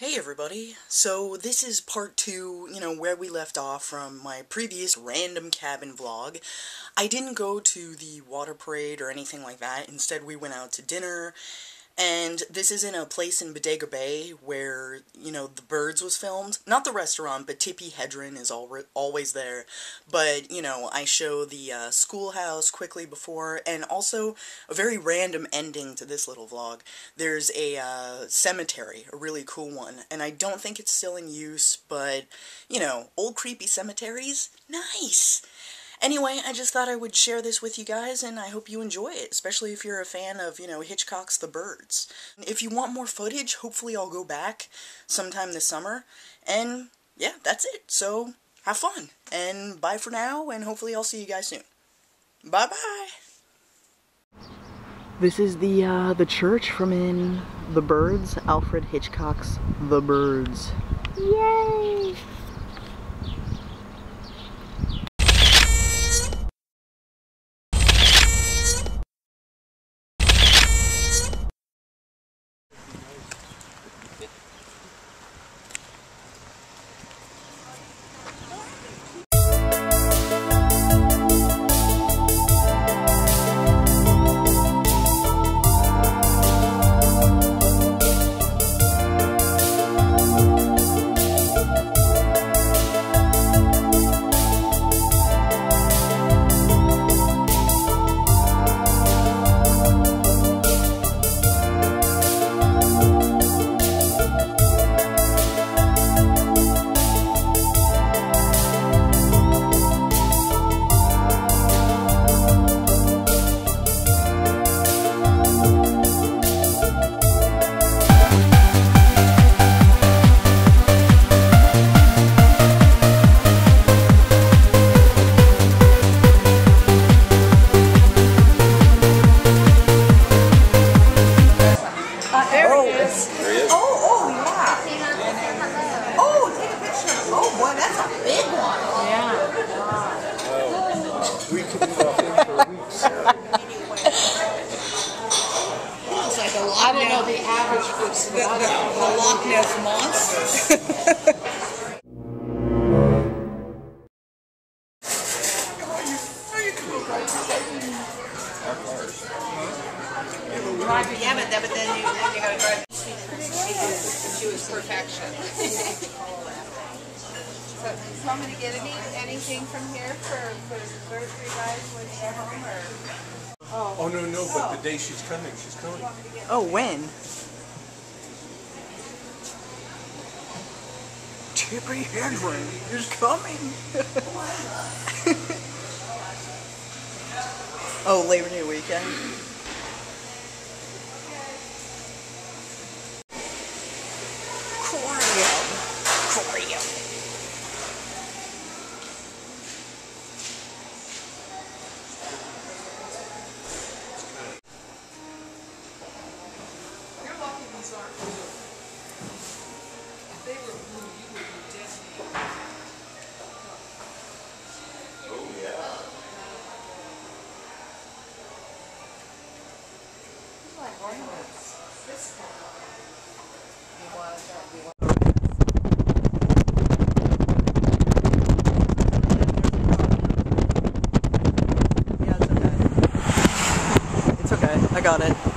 Hey everybody, so this is part 2, where we left off from my previous random cabin vlog. I didn't go to the water parade or anything like that. Instead we went out to dinner, and this is in a place in Bodega Bay where, the Birds was filmed. Not the restaurant, but Tippi Hedren is always there. But, I show the schoolhouse quickly before, and also a very random ending to this little vlog. There's a cemetery, a really cool one, and I don't think it's still in use, but, old creepy cemeteries? Nice! Anyway, I just thought I would share this with you guys, and I hope you enjoy it, especially if you're a fan of, Hitchcock's The Birds. If you want more footage, hopefully I'll go back sometime this summer, and yeah, that's it. So, have fun, and bye for now, and hopefully I'll see you guys soon. Bye-bye! This is the church from in The Birds, Alfred Hitchcock's The Birds. Yay! I don't know the average folks, but the Loch Ness Monster. Yeah, but then you gotta drive to its perfection. So, somebody get anything from here for bird for you guys when you get home, or? Oh, no, but the day she's coming. Oh, when? Tippi Hedren is coming! Oh, Labor Day weekend? Crab! Yeah, it's okay. It's okay, I got it.